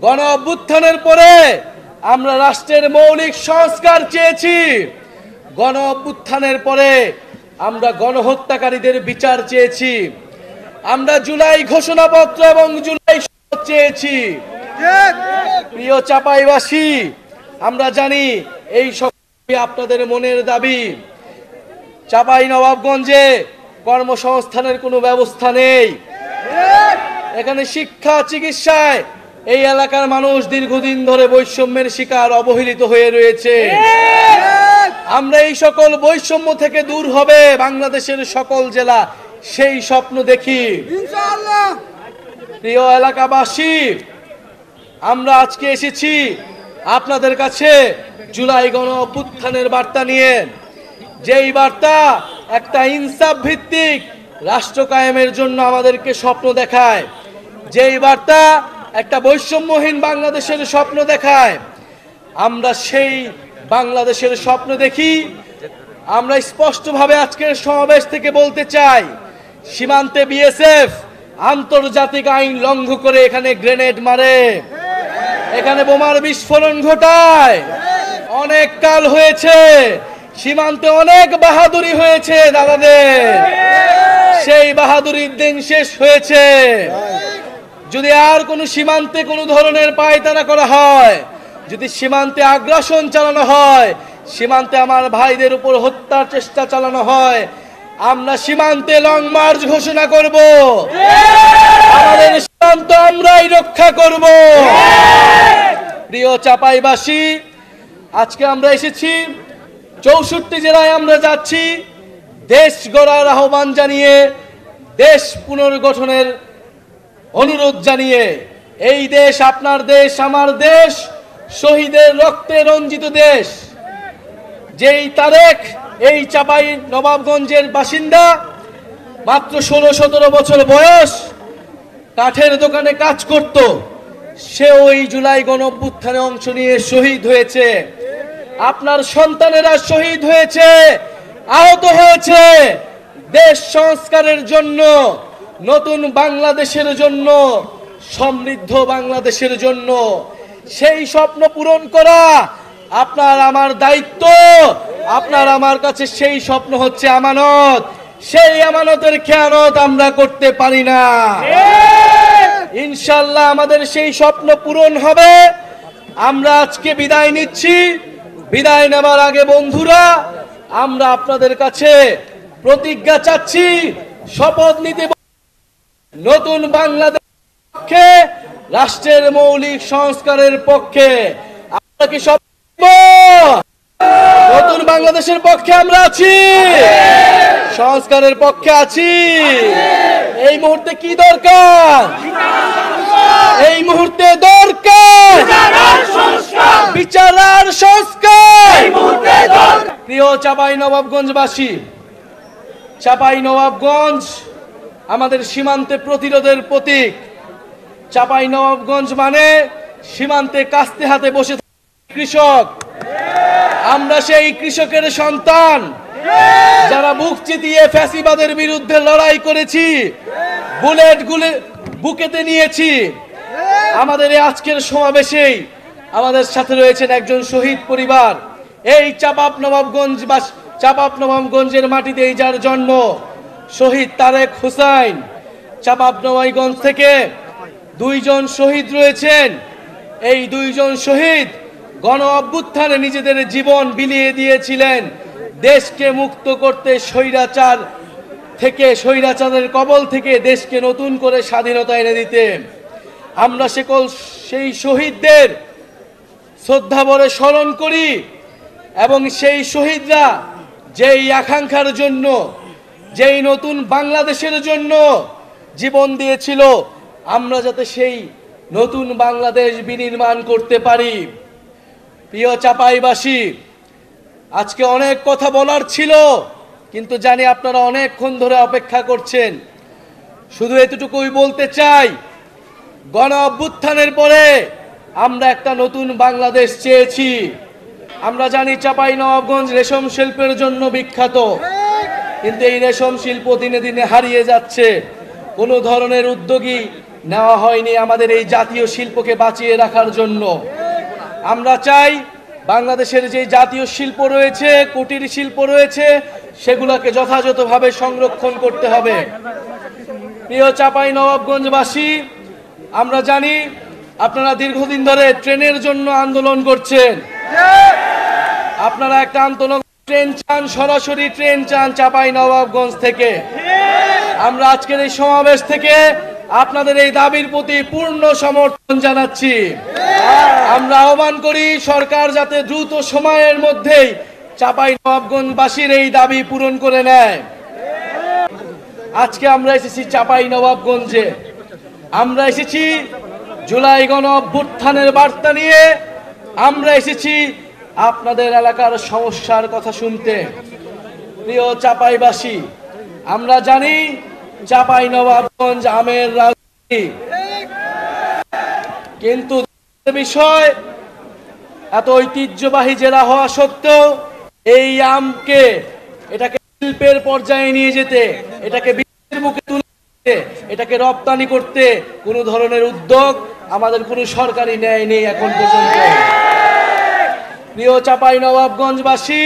গণ অভ্যুত্থানের পরে আমরা রাষ্ট্রের মৌলিক সংস্কার চেয়েছি। গণ অভ্যুত্থানের পরে আমরা গণহত্যাকারীদের বিচার চেয়েছি। আমরা জুলাই ঘোষণাপত্র এবং জুলাই সনদ চেয়েছি। প্রিয় চাঁপাইবাসী, আমরা জানি এই সকল আপনাদের মনের দাবি। চাঁপাই নবাবগঞ্জে কর্মসংস্থানের কোনো ব্যবস্থা নেই। এখানে শিক্ষা চিকিৎসায় এই এলাকার মানুষ দীর্ঘদিন ধরে বৈষম্যের শিকার, অবহেলিত হয়ে রয়েছে। আমরা এই সকল বৈষম্য থেকে দূর হবে বাংলাদেশের সকল জেলা, সেই স্বপ্ন দেখি ইনশাআল্লাহ। প্রিয় এলাকাবাসী, আমরা আজকে এসেছি আপনাদের কাছে জুলাই গণ অভ্যুত্থানের বার্তা নিয়ে, যেই বার্তা একটা ইনসাফ ভিত্তিক রাষ্ট্র কায়েমের জন্য আমাদেরকে স্বপ্ন দেখায়, যেই বার্তা একটা বৈষম্যহীন বাংলাদেশের স্বপ্ন দেখায়। আমরা সেই বাংলাদেশের স্বপ্ন দেখি। আমরা স্পষ্টভাবে আজকের সমাবেশ থেকে বলতে চাই, সীমান্তে বিএসএফ আন্তর্জাতিক আইন লঙ্ঘন করে এখানে গ্রেনেড মারে, এখানে বোমার বিস্ফোরণ ঘটায়। অনেক কাল হয়েছে, সীমান্তে অনেক বাহাদুরি হয়েছে দাদাদের, সেই বাহাদুরির দিন শেষ হয়েছে। যদি আর কোনো সীমান্তে কোনো ধরনের পায়তারা করা হয়, যদি সীমান্তে আগ্রাসন চালানো হয়, সীমান্তে আমার ভাইদের উপর হত্যার চেষ্টা চালানো হয়, আমরা সীমান্তে লং মার্চ ঘোষণা করব। আমাদের সীমান্ত আমরাই রক্ষা করব। প্রিয় চাঁপাইবাসী, আজকে আমরা এসেছি 64 জেলায় আমরা যাচ্ছি দেশ গড়ার আহ্বান জানিয়ে, দেশ পুনর্গঠনের অনুরোধ জানিয়ে। এই দেশ আপনার দেশ, আমার দেশ, শহীদের রক্তে রঞ্জিত দেশ। যেই তারেক এই চাঁপাই নবাবগঞ্জের বাসিন্দা, মাত্র 16-17 বছর বয়স, কাঠের দোকানে কাজ করত, সে ওই জুলাই গণ অভ্যুত্থানে অংশ নিয়ে শহীদ হয়েছে। আপনার সন্তানেরা শহীদ হয়েছে, আহত হয়েছে দেশ সংস্কারের জন্য, নতুন বাংলাদেশের জন্য, সমৃদ্ধ বাংলাদেশের জন্য। সেই স্বপ্ন পূরণ করা আপনার আমার দায়িত্ব। আপনার আমার কাছে সেই স্বপ্ন হচ্ছে আমানত। সেই আমানতের খেয়ানত আমরা করতে পারি না। ইনশাআল্লাহ আমাদের সেই স্বপ্ন পূরণ হবে। আমরা আজকে বিদায় নিচ্ছি। বিদায় নেবার আগে বন্ধুরা, আমরা আপনাদের কাছে প্রতিজ্ঞা চাচ্ছি, শপথ নিতে, নতুন বাংলাদেশের পক্ষে, রাষ্ট্রের মৌলিক সংস্কারের পক্ষে। আমরা কি সব নতুন বাংলাদেশের পক্ষে আমরা আছি, সংস্কারের পক্ষে আছি। এই মুহূর্তে কি দরকার? এই মুহূর্তে দরকার বিচার আর সংস্কার। প্রিয় চাঁপাই নবাবগঞ্জবাসী, চাঁপাই নবাবগঞ্জ আমাদের সীমান্তে প্রতিরোধের প্রতীক। চাঁপাই নবাবগঞ্জ মানে সীমান্তে কাস্তে হাতে বসে কৃষক। আমরা সেই কৃষকের সন্তান, যারা বুক চিতিয়ে ফ্যাসিবাদের বিরুদ্ধে লড়াই করেছি, বুলেট গুলি বুকেতে নিয়েছি। আমাদের এই আজকের সমাবেশেই আমাদের সাথে রয়েছেন একজন শহীদ পরিবার। এই চাঁপাপ নবাবগঞ্জের মাটিতেই যার জন্ম, শহীদ তারেক হুসাইন। চাঁপাপ নবাবগঞ্জ থেকে 2 জন শহীদ রয়েছেন। এই 2 জন শহীদ গণ অভ্যুত্থানে নিজেদের জীবন বিলিয়ে দিয়েছিলেন দেশকে মুক্ত করতে, স্বৈরাচার থেকে, স্বৈরাচারের কবল থেকে দেশকে নতুন করে স্বাধীনতা এনে দিতে। আমরা সেই শহীদদের শ্রদ্ধাভরে স্মরণ করি এবং সেই শহীদরা যেই আকাঙ্ক্ষার জন্য, যেই নতুন বাংলাদেশের জন্য জীবন দিয়েছিল, আমরা যাতে সেই নতুন বাংলাদেশ বিনির্মাণ করতে পারি। প্রিয় চাঁপাইবাসী, আজকে অনেক কথা বলার ছিল, কিন্তু জানি আপনারা অনেকক্ষণ ধরে অপেক্ষা করছেন। শুধু এতটুকুই বলতে চাই, গণ অভ্যুত্থানের পরে আমরা একটা নতুন বাংলাদেশ চেয়েছি। আমরা জানি চাঁপাই নবাবগঞ্জ রেশম শিল্পের জন্য বিখ্যাত, কিন্তু এই রেশম শিল্প দিনে দিনে হারিয়ে যাচ্ছে। কোনো ধরনের উদ্যোগী নেওয়া হয়নি আমাদের এই জাতীয় শিল্পকে বাঁচিয়ে রাখার জন্য। আমরা চাই বাংলাদেশের যে জাতীয় শিল্প রয়েছে, কুটির শিল্প রয়েছে, সেগুলোকে যথাযথভাবে সংরক্ষণ করতে হবে। প্রিয় চাঁপাইনবাবগঞ্জবাসী, আমরা জানি আপনারা দীর্ঘদিন ধরে ট্রেনের জন্য আন্দোলন করছেন। আপনারা একটা আন্দোলন ট্রেন চান, সরাসরি ট্রেন চান চাঁপাইনবাবগঞ্জ থেকে। আমরা আজকের এই সমাবেশ থেকে আপনাদের এই দাবির প্রতি পূর্ণ সমর্থন জানাচ্ছি। আমরা আহ্বান করি সরকার যাতে দ্রুত সময়ের মধ্যেই চাঁপাইনবাবগঞ্জবাসীর এই দাবি পূরণ করে নেয়। আজকে আমরা এসেছি চাঁপাইনবাবগঞ্জে, আমরা এসেছি জুলাই গণ অভ্যুত্থানের বার্তা নিয়ে, আমরা এসেছি আপনাদের এলাকার সমস্যার কথা শুনতে। প্রিয় চাঁপাইবাসী, আমরা জানি চাঁপাইনবাবগঞ্জ আমের রাজধানী, কিন্তু বিষয় এত ঐতিহ্যবাহী জেলা হওয়া সত্ত্বেও এই আমকে এটাকে শিল্পের পর্যায়ে নিয়ে যেতে, এটাকে বিশ্বের মুখে তুলে দিতে, এটাকে রপ্তানি করতে কোনো ধরনের উদ্যোগ আমাদের কোনো সরকারি ন্যায় নেই এখন পর্যন্ত। প্রিয় চাঁপাইনবাবগঞ্জবাসী,